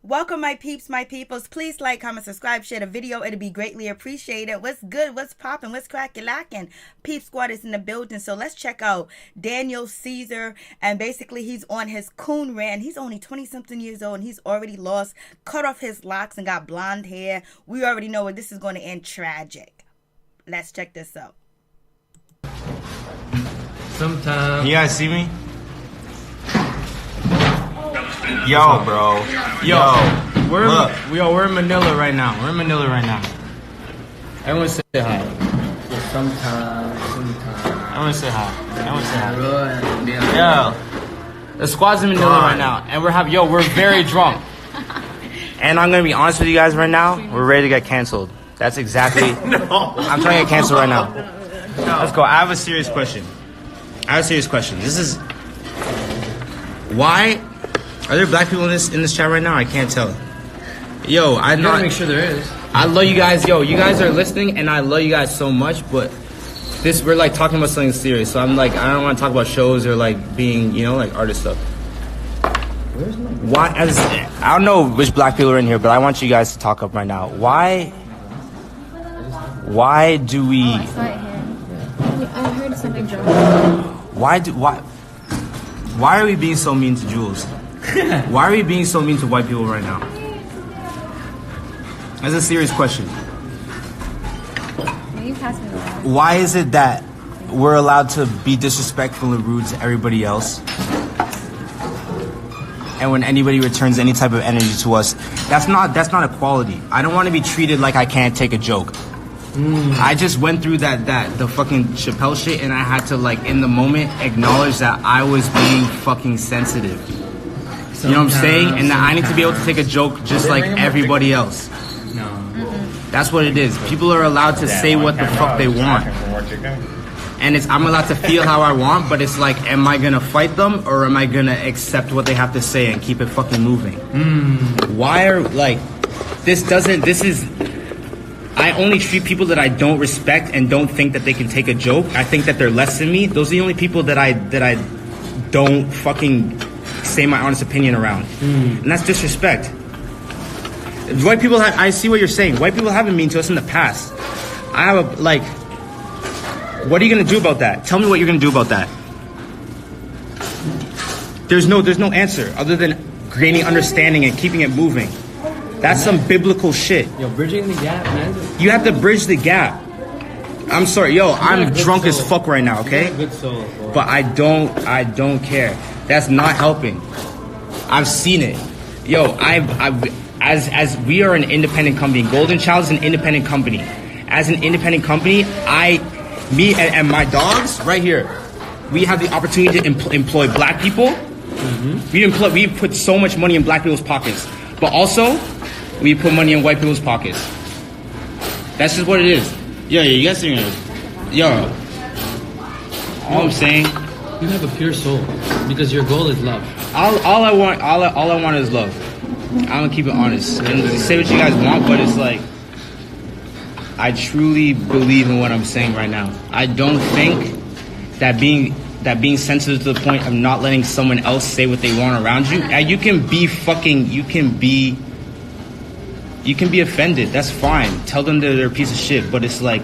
Welcome, my peeps, my peoples. Please like, comment, subscribe, share the video. It'll be greatly appreciated. What's good? What's popping? What's cracking, lacking? Peep Squad is in the building. So let's check out Daniel Caesar. And basically, he's on his coon rant. He's only 20-something years old, and he's already lost, cut off his locks, and got blonde hair. We already know where this is going to end tragic. Let's check this out. Sometimes. You guys see me? Yo, bro. Yo. We're in Manila right now. Everyone say hi. Sometimes. Everyone say hi. Yo. The squad's in Manila right now. And we're very drunk. And I'm going to be honest with you guys right now. We're ready to get canceled. That's exactly. No. I'm trying to get canceled right now. Let's go. I have a serious question. This is. Why? Are there black people in this chat right now? I can't tell. Yo, I gotta make sure there is. I love you guys. Yo, you guys are listening, and I love you guys so much. But we're like talking about something serious. So I'm like, I don't want to talk about shows or like being, like artist stuff. Why? I don't know which black people are in here, but I want you guys to talk up right now. Why do we? Oh, I saw it here. I heard something drop. Why are we being so mean to Jules? Why are we being so mean to white people right now? That's a serious question. You pass me the water. Why is it that we're allowed to be disrespectful and rude to everybody else? And when anybody returns any type of energy to us, that's not equality. I don't want to be treated like I can't take a joke. I just went through the fucking Chappelle shit, and I had to, like, in the moment, acknowledge that I was being fucking sensitive. You know what I'm saying? And that I need to be able to take a joke just like everybody else. No. That's what it is. People are allowed to say what the fuck they want. And I'm allowed to feel how I want, but it's like, am I gonna fight them, or am I gonna accept what they have to say and keep it fucking moving? Why are, like, I only treat people that I don't respect and don't think that they can take a joke. I think that they're less than me. Those are the only people that I don't fucking say my honest opinion around. And that's disrespect. White people I see what you're saying. White people have been mean to us in the past. What are you gonna do about that? Tell me what you're gonna do about that. There's no answer other than gaining understanding and keeping it moving. That's some biblical shit. Yo, bridging the gap, man. You have to bridge the gap. I'm sorry, yo, I'm drunk as fuck right now, okay? Good soul, bro. But I don't care. That's not helping. I've seen it. Yo, as we are an independent company, Golden Child is an independent company. As an independent company, me and my dogs right here, we have the opportunity to employ black people. We put so much money in black people's pockets, but also we put money in white people's pockets. That's just what it is. Yo, you guys are all I'm saying. You have a pure soul because your goal is love. All I want is love. I'm gonna keep it honest. And say what you guys want, but it's like, I truly believe in what I'm saying right now. I don't think that being sensitive to the point of not letting someone else say what they want around you. You can be offended. That's fine. Tell them that they're a piece of shit. But it's like,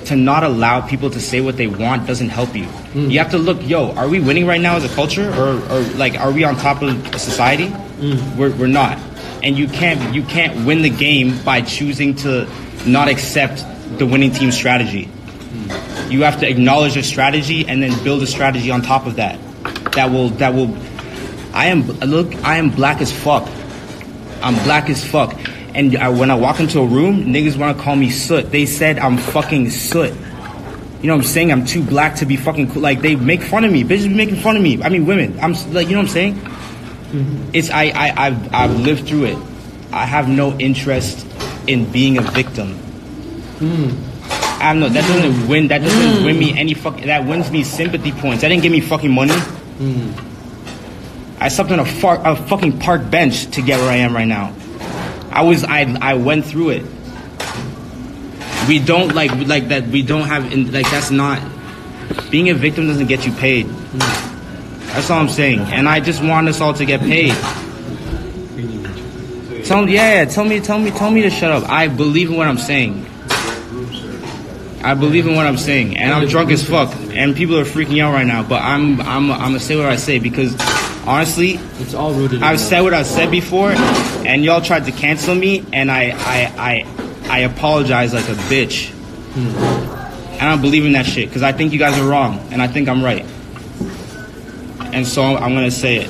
to not allow people to say what they want doesn't help you. You have to look, are we winning right now as a culture, or like, are we on top of society? We're not. And you can't win the game by choosing to not accept the winning team's strategy. You have to acknowledge a strategy and then build a strategy on top of that. That will. I am black as fuck. I'm black as fuck. And when I walk into a room, niggas want to call me soot. They said I'm fucking soot. You know what I'm saying? I'm too black to be fucking cool. Like, they make fun of me. Bitches be making fun of me. I mean, women. I'm like, you know what I'm saying? It's I've lived through it. I have no interest in being a victim. I don't know. That doesn't win. That doesn't win me any fucking. That wins me sympathy points. That didn't give me fucking money. I slept on a fucking park bench to get where I am right now. I went through it. We don't like that. We don't have like, that's not, being a victim doesn't get you paid. That's all I'm saying. And I just want us all to get paid. Tell me to shut up. I believe in what I'm saying. I believe in what I'm saying, and I'm drunk as fuck, and people are freaking out right now. But I'm gonna say what I say because honestly, It's all rooted in I've love. said what I've said before, and y'all tried to cancel me, and I apologize like a bitch. I don't believe in that shit because I think you guys are wrong, and I think I'm right. And so I'm gonna say it,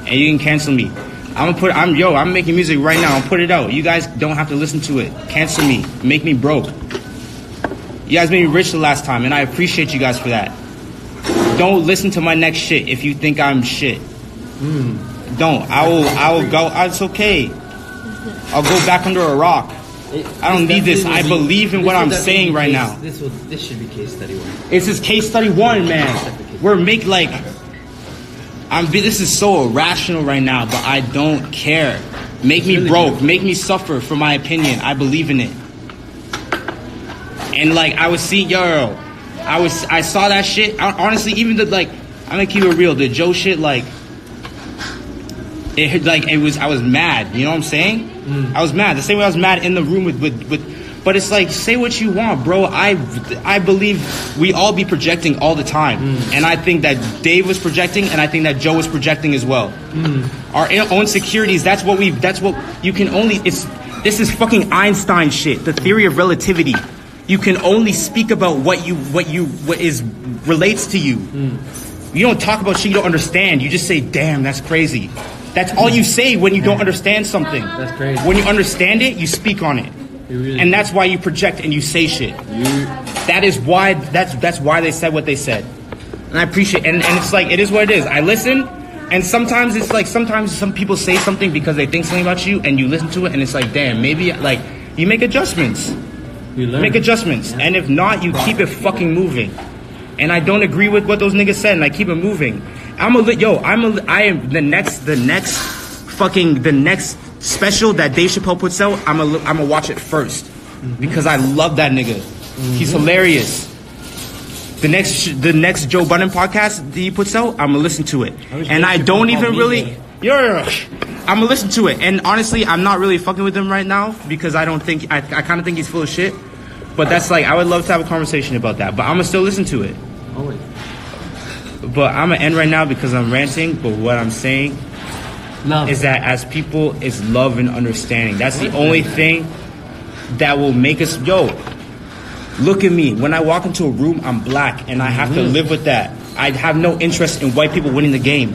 and you can cancel me. I'm making music right now. I'll put it out. You guys don't have to listen to it. Cancel me. Make me broke. You guys made me rich the last time, and I appreciate you guys for that. Don't listen to my next shit if you think I'm shit. Don't. I will go. It's okay. I'll go back under a rock. I don't need this. I believe in what I'm saying right now. This should be case study 1. It's just case study 1, man. This is so irrational right now, but I don't care. Make me broke. Make me suffer for my opinion. I believe in it. And like I was seeing, I saw that shit. Honestly, even I'm gonna keep it real. The Joe shit, I was mad. You know what I'm saying? I was mad. The same way I was mad in the room with. But it's like, say what you want, bro. I believe we all be projecting all the time, and I think that Dave was projecting, and I think that Joe was projecting as well. Our own insecurities. That's what you can only. This is fucking Einstein shit. The theory of relativity. You can only speak about what relates to you. You don't talk about shit you don't understand. You just say, "Damn, that's crazy." That's all you say when you don't understand something. That's crazy. When you understand it, you speak on it. And that's why you project and you say shit. That is why that's why they said what they said. And I appreciate and it's like it is what it is. I listen, and sometimes it's like sometimes some people say something because they think something about you, and you listen to it and it's like, damn, maybe like you make adjustments. You learn. Make adjustments. And if not, you keep it fucking moving. And I don't agree with what those niggas said, and I keep it moving. I am the next special that Dave Chappelle puts out. I'm gonna watch it first because I love that nigga. He's hilarious. The next Joe Budden podcast that he puts out, I'm gonna listen to it. And I don't even really. I'm gonna listen to it. And honestly, I'm not really fucking with him right now because I kind of think he's full of shit. But that's like, I would love to have a conversation about that. But I'm gonna still listen to it. Always. But I'm gonna end right now because I'm ranting. But what I'm saying is that as people, it's love and understanding. That's the only thing that will make us. Look at me. When I walk into a room, I'm black, and I have to live with that. I have no interest in white people winning the game.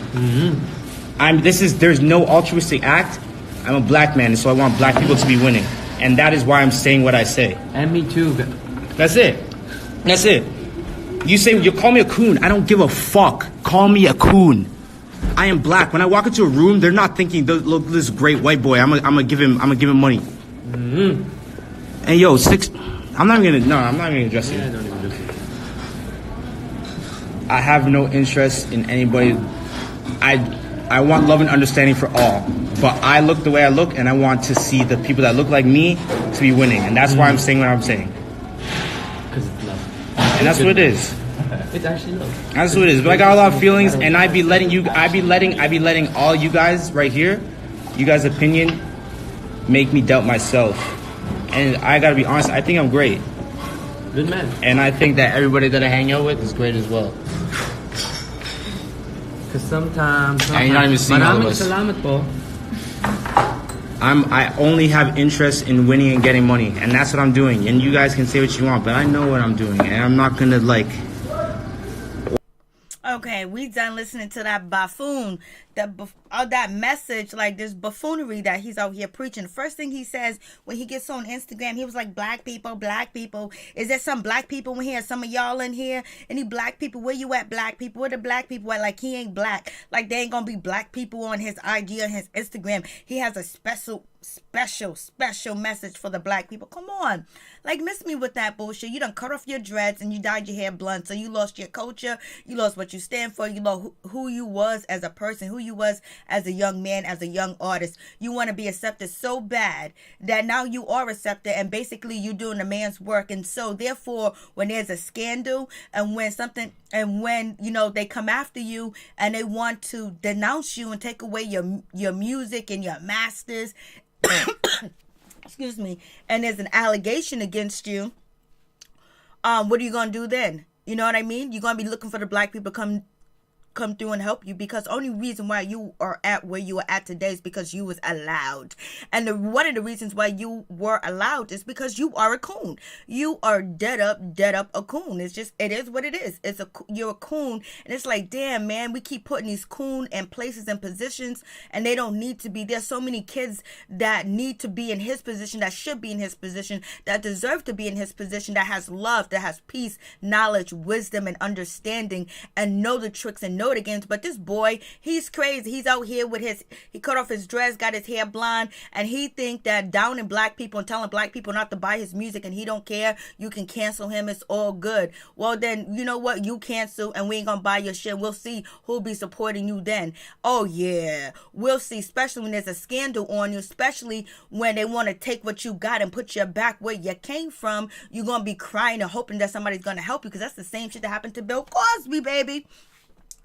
There's no altruistic act. I'm a black man, and so I want black people to be winning, and that is why I'm saying what I say. And me too. That's it. You call me a coon. I don't give a fuck. Call me a coon. I am black. When I walk into a room, they're not thinking, look, this great white boy. I'm gonna give him money. And I'm not even gonna address you. Yeah, don't even do it. I have no interest in anybody. I want love and understanding for all. But I look the way I look, and I want to see the people that look like me to be winning. And that's why I'm saying what I'm saying. Because it's love. And that's what it is. It's actually love. That's what it is. But I got a lot of feelings, and I be letting all you guys right here, you guys' opinion, make me doubt myself. And I gotta be honest, I think I'm great. Good man. And I think that everybody that I hang out with is great as well. Because sometimes. And you're not even seeing all of us. Salamat po. I only have interest in winning and getting money, and that's what I'm doing. And you guys can say what you want, but I know what I'm doing, and I'm not gonna Okay, we done listening to that buffoon, that message, like this buffoonery that he's out here preaching. First thing he says when he gets on Instagram, he was like, black people. Is there some black people in here? Some of y'all in here? Any black people? Where you at, black people? Where the black people at? Like, he ain't black. Like, there ain't gonna be black people on his IG or his Instagram. He has a special message for the black people. Come on. Like, miss me with that bullshit. You done cut off your dreads and you dyed your hair blonde. So you lost your culture. You lost what you stand for. You lost who you was as a person, who you was as a young man, as a young artist. You want to be accepted so bad that now you are accepted, and basically you doing a man's work. And so therefore, when there's a scandal and when you know they come after you and they want to denounce you and take away your music and your masters, excuse me, and there's an allegation against you, what are you gonna do then? You know what I mean? You're gonna be looking for the black people to come through and help you, because only reason why you are at where you are at today is because you was allowed. And one of the reasons why you were allowed is because you are a coon. You are dead up a coon. It is what it is. You're a coon, and it's like, damn, man, we keep putting these coon in places and positions, and they don't need to be. There's so many kids that need to be in his position, that should be in his position, that deserve to be in his position, that has love, that has peace, knowledge, wisdom, and understanding, and know the tricks and know the games. But this boy, he's crazy. He's out here with he cut off his dress, got his hair blonde, and he think that downing black people and telling black people not to buy his music, and he don't care. You can cancel him. It's all good. Well, then, you know what? You cancel, and we ain't gonna buy your shit. We'll see who'll be supporting you then. Oh, yeah. We'll see, especially when there's a scandal on you, especially when they want to take what you got and put you back where you came from. You're gonna be crying and hoping that somebody's gonna help you, because that's the same shit that happened to Bill Cosby, baby.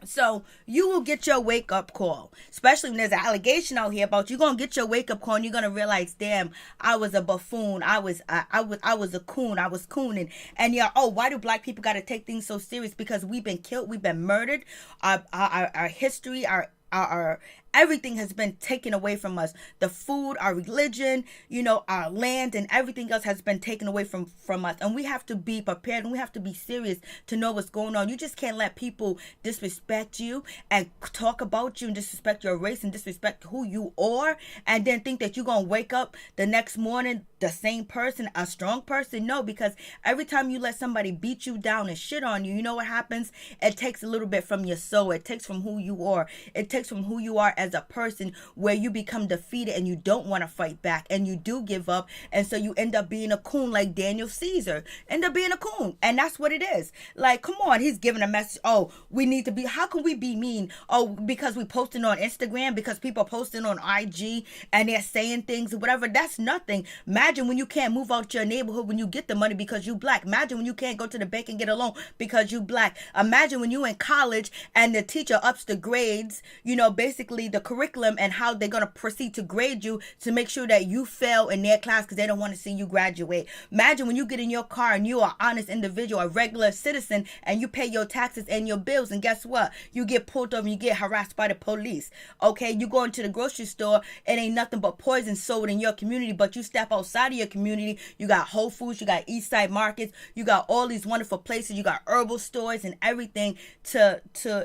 So you will get your wake up call, especially when there's an allegation out here about you. Gonna get your wake up call, and you're gonna realize, damn, I was a buffoon. I was a coon. I was cooning. And yeah, oh, why do black people gotta take things so serious? Because we've been killed, we've been murdered. Our history, our everything has been taken away from us. The food, our religion, you know, our land, and everything else has been taken away from us. And we have to be prepared, and we have to be serious to know what's going on. You just can't let people disrespect you and talk about you and disrespect your race and disrespect who you are, and then think that you're going to wake up the next morning the same person, a strong person. No, because every time you let somebody beat you down and shit on you, you know what happens? It takes a little bit from your soul. It takes from who you are. It takes from who you are as a person, where you become defeated and you don't want to fight back, and you do give up, and so you end up being a coon like Daniel Caesar. End up being a coon, and that's what it is. Like, come on, he's giving a message. Oh, we need to be, how can we be mean? Oh, because we posting on Instagram, because people are posting on IG and they're saying things or whatever. That's nothing. Imagine when you can't move out your neighborhood when you get the money because you black. Imagine when you can't go to the bank and get a loan because you black. Imagine when you in college and the teacher ups the grades, you know, basically the curriculum and how they're going to proceed to grade you to make sure that you fail in their class because they don't want to see you graduate. Imagine when you get in your car and you are an honest individual, a regular citizen, and you pay your taxes and your bills, and guess what? You get pulled over and you get harassed by the police. Okay, you go into the grocery store, it ain't nothing but poison sold in your community, but you step outside of your community, you got Whole Foods, you got East Side Markets, you got all these wonderful places, you got herbal stores and everything to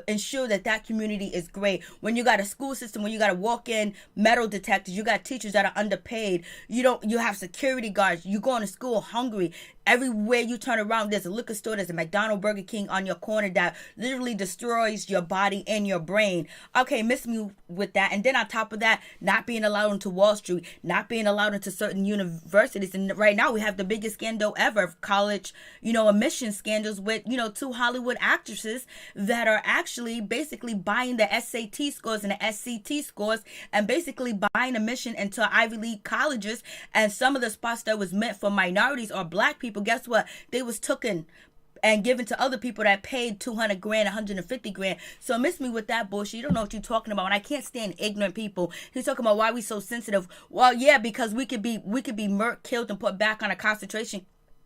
ensure that community is great. When you got a school system where you got to walk in metal detectors, you got teachers that are underpaid, you have security guards, you going to school hungry. Everywhere you turn around, there's a liquor store, there's a McDonald's, Burger King on your corner that literally destroys your body and your brain. Okay, miss me with that. And then on top of that, not being allowed into Wall Street, not being allowed into certain universities. And right now we have the biggest scandal ever of college, admission scandals with, 2 Hollywood actresses that are actually basically buying the SAT scores and the SCT scores and basically buying admission into Ivy League colleges. And some of the spots that was meant for minorities or black people, guess what? They was taken and given to other people that paid $200,000, $150,000. So miss me with that bullshit. You don't know what you're talking about. And I can't stand ignorant people. He's talking about why we so sensitive. Well, yeah, because we could be murked, killed, and put back on a concentration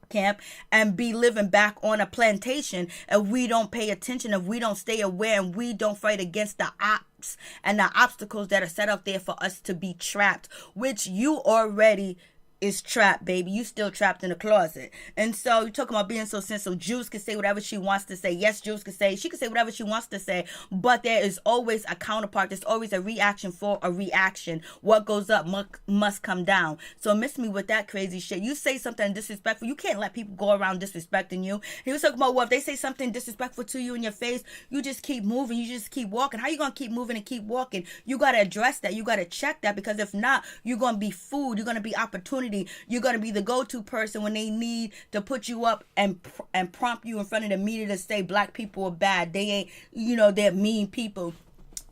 camp and be living back on a plantation if we don't pay attention, if we don't stay aware, and we don't fight against the ops and the obstacles that are set out there for us to be trapped, which you already is trapped, baby. You still trapped in the closet. And so you're talking about being so sensitive. Juice can say whatever she wants to say. Yes, Juice can say, she can say whatever she wants to say, but there is always a counterpart. There's always a reaction for a reaction. What goes up must come down. So miss me with that crazy shit. You say something disrespectful, you can't let people go around disrespecting you. He was talking about, well, if they say something disrespectful to you in your face, you just keep moving, you just keep walking. How you gonna keep moving and keep walking? You gotta address that. You gotta check that, because if not, you're gonna be food. You're gonna be opportunity. You're going to be the go-to person when they need to put you up and prompt you in front of the media to say black people are bad. They ain't, they're mean people.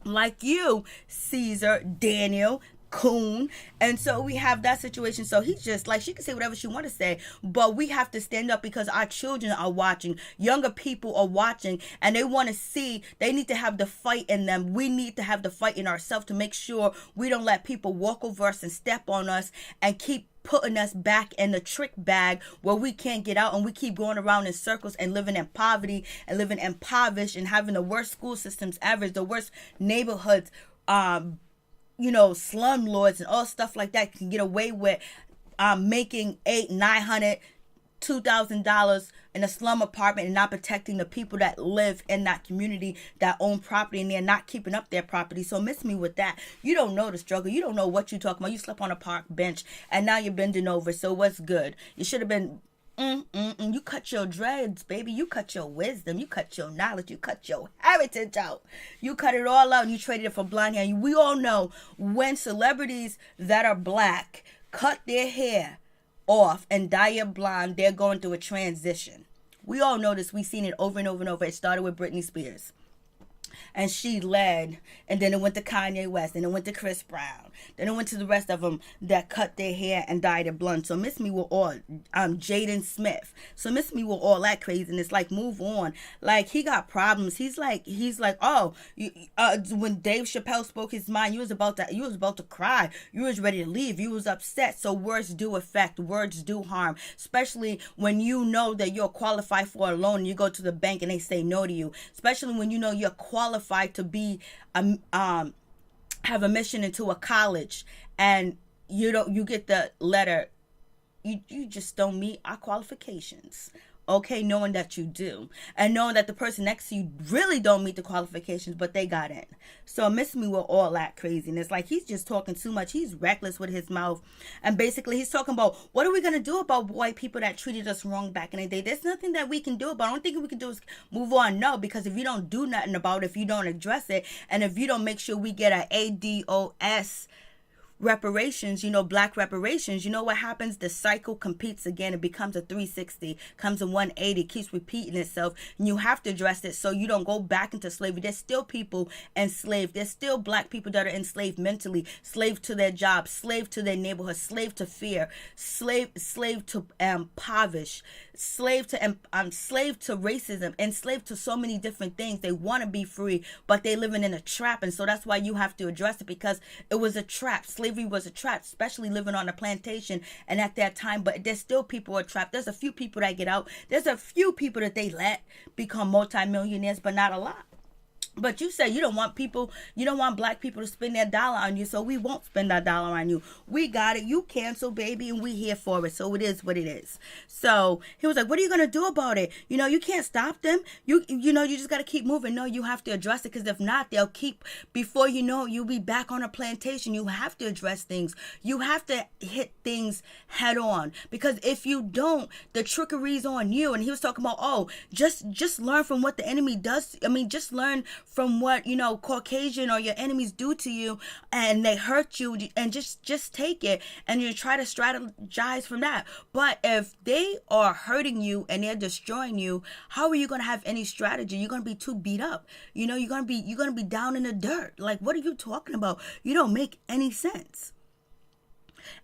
like you, Caesar, Daniel, Coon. And so we have that situation. So he's just like, she can say whatever she want to say, but we have to stand up because our children are watching, younger people are watching, and they want to see, they need to have the fight in them. We need to have the fight in ourselves to make sure we don't let people walk over us and step on us and keep putting us back in the trick bag where we can't get out, and we keep going around in circles and living in poverty and living impoverished and having the worst school systems ever, the worst neighborhoods, slumlords and all stuff like that can get away with making $800, $900, $2,000 in a slum apartment and not protecting the people that live in that community that own property, and they're not keeping up their property. So miss me with that. You don't know the struggle. You don't know what you're talking about. You slept on a park bench and now you're bending over. So what's good? You should have been you cut your dreads, baby. You cut your wisdom. You cut your knowledge. You cut your heritage out. You cut it all out and you traded it for blonde hair. We all know when celebrities that are black cut their hair off and dye it blonde, they're going through a transition. We all know this. We've seen it over and over and over. It started with Britney Spears. And she led, and then it went to Kanye West, and it went to Chris Brown, then it went to the rest of them that cut their hair and dyed it blonde. So miss me with all, Jaden Smith. So miss me with all that craziness. Like, move on. Like, he got problems. He's like, oh, when Dave Chappelle spoke his mind, you was about to cry. You was ready to leave. You was upset. So words do affect. Words do harm, especially when you know that you're qualified for a loan and you go to the bank and they say no to you. Especially when you know you're qualified to be have admission into a college and you get the letter, you just don't meet our qualifications. Okay, knowing that you do, and knowing that the person next to you really don't meet the qualifications, but they got in. So miss me with all that craziness. Like, he's just talking too much. He's reckless with his mouth, and basically he's talking about, what are we gonna do about white people that treated us wrong back in the day? There's nothing that we can do about it. The only thing we can do is move on. No, because if you don't do nothing about it, if you don't address it, and if you don't make sure we get a ADOS reparations, black reparations, you know what happens? The cycle competes again. It becomes a 360, comes a 180, keeps repeating itself, and you have to address it so you don't go back into slavery. There's still people enslaved. There's still black people that are enslaved mentally, slave to their jobs, slave to their neighborhood, slave to fear, slave to impoverish, slave to racism, enslaved to so many different things. They want to be free, but they living in a trap, and so that's why you have to address it, because it was a trap. Slavery was a trap, especially living on a plantation and at that time. But there's still people who are trapped. There's a few people that get out. There's a few people that they let become multimillionaires, but not a lot. But you say you don't want black people to spend their dollar on you, so we won't spend our dollar on you. We got it. You cancel, baby, and we here for it. So it is what it is. So he was like, what are you going to do about it? You can't stop them. You just got to keep moving. No, you have to address it, because if not, they'll keep, before you know, you'll be back on a plantation. You have to address things. You have to hit things head on, because if you don't, the trickery's on you. And he was talking about, just learn from what the enemy does. Just learn from what Caucasian or your enemies do to you, and they hurt you, and just take it and you try to strategize from that. But if they are hurting you and they're destroying you, how are you going to have any strategy? You're going to be too beat up. You're going to be down in the dirt. Like, what are you talking about? You don't make any sense.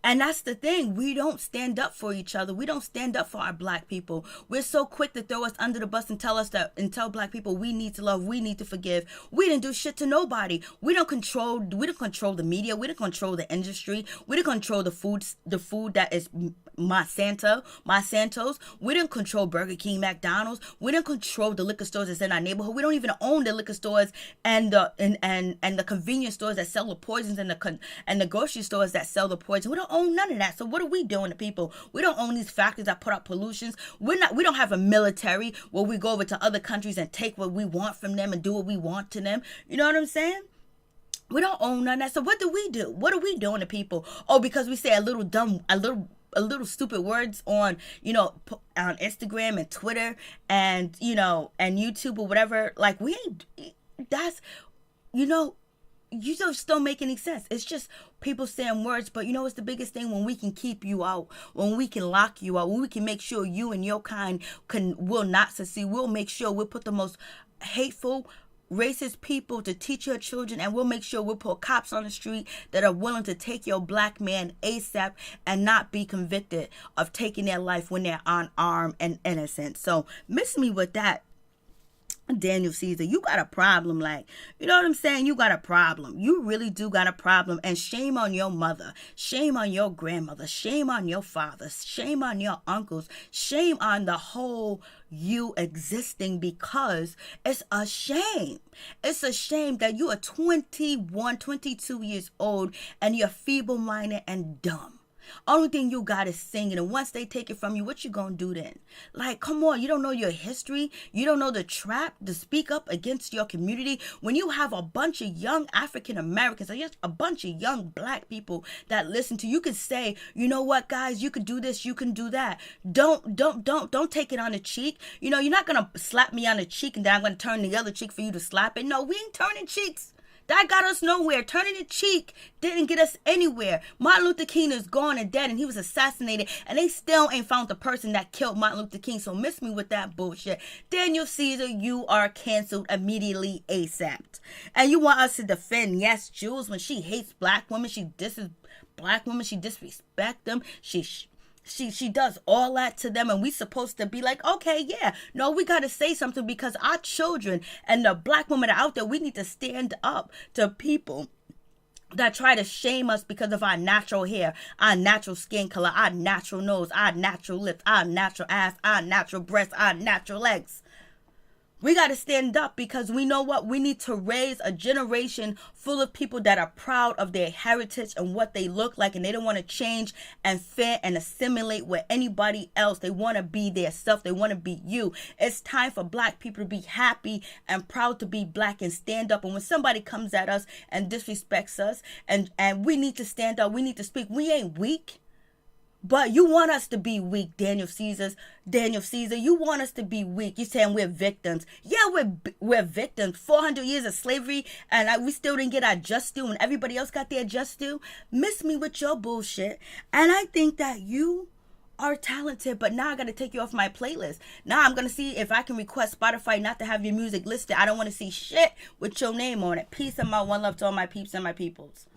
And that's the thing. We don't stand up for each other. We don't stand up for our black people. We're so quick to throw us under the bus and tell black people we need to love, we need to forgive. We didn't do shit to nobody. We don't control the media. We don't control the industry. We don't control the food that is Monsanto's. We didn't control Burger King, McDonald's. We didn't control the liquor stores that's in our neighborhood. We don't even own the liquor stores and the convenience stores that sell the poisons and the grocery stores that sell the poison. We don't own none of that. So what are we doing to people? We don't own these factories that put out pollutions. We don't have a military where we go over to other countries and take what we want from them and do what we want to them. You know what I'm saying? We don't own none of that. So what do we do? What are we doing to people? Oh, because we say a little stupid words on on Instagram and Twitter and and YouTube or whatever. Like, we ain't, that's you just don't make any sense. It's just people saying words. But what's the biggest thing? When we can keep you out, when we can lock you out, when we can make sure you and your kind will not succeed. We'll make sure we'll put the most hateful, racist people to teach your children, and we'll make sure we'll put cops on the street that are willing to take your black man ASAP and not be convicted of taking their life when they're unarmed and innocent. So miss me with that, Daniel Caesar. You got a problem. Like, you know what I'm saying? You got a problem. You really do got a problem. And shame on your mother. Shame on your grandmother. Shame on your father. Shame on your uncles. Shame on the whole you existing, because it's a shame. It's a shame that you are 21, 22 years old and you're feeble-minded and dumb. Only thing you got is singing, and once they take it from you, what you gonna do then? Like, come on, you don't know your history. You don't know the trap to speak up against your community. When you have a bunch of young African Americans, or just a bunch of young black people that listen to you, can say, you know what, guys, you could do this, you can do that. Don't take it on the cheek. You know, you're not gonna slap me on the cheek and then I'm gonna turn the other cheek for you to slap it. No, we ain't turning cheeks. That got us nowhere. Turning the cheek didn't get us anywhere. Martin Luther King is gone and dead, and he was assassinated, and they still ain't found the person that killed Martin Luther King. So miss me with that bullshit. Daniel Caesar, you are canceled immediately ASAP. And you want us to defend, yes, Jules, when she hates black women, she disses black women, she disrespects them, she does all that to them, and we supposed to be like, okay, yeah, no, we got to say something, because our children and the black women are out there. We need to stand up to people that try to shame us because of our natural hair, our natural skin color, our natural nose, our natural lips, our natural ass, our natural breasts, our natural legs. We got to stand up, because we know what? We need to raise a generation full of people that are proud of their heritage and what they look like, and they don't want to change and fit and assimilate with anybody else. They want to be their self. They want to be you. It's time for black people to be happy and proud to be black and stand up. And when somebody comes at us and disrespects us, and we need to stand up, we need to speak. We ain't weak. But you want us to be weak, Daniel Caesar. You want us to be weak. You're saying we're victims. Yeah, we're victims. 400 years of slavery, and we still didn't get our just due, and everybody else got their just due. Miss me with your bullshit. And I think that you are talented, but now I got to take you off my playlist. Now I'm going to see if I can request Spotify not to have your music listed. I don't want to see shit with your name on it. Peace and my one love to all my peeps and my peoples.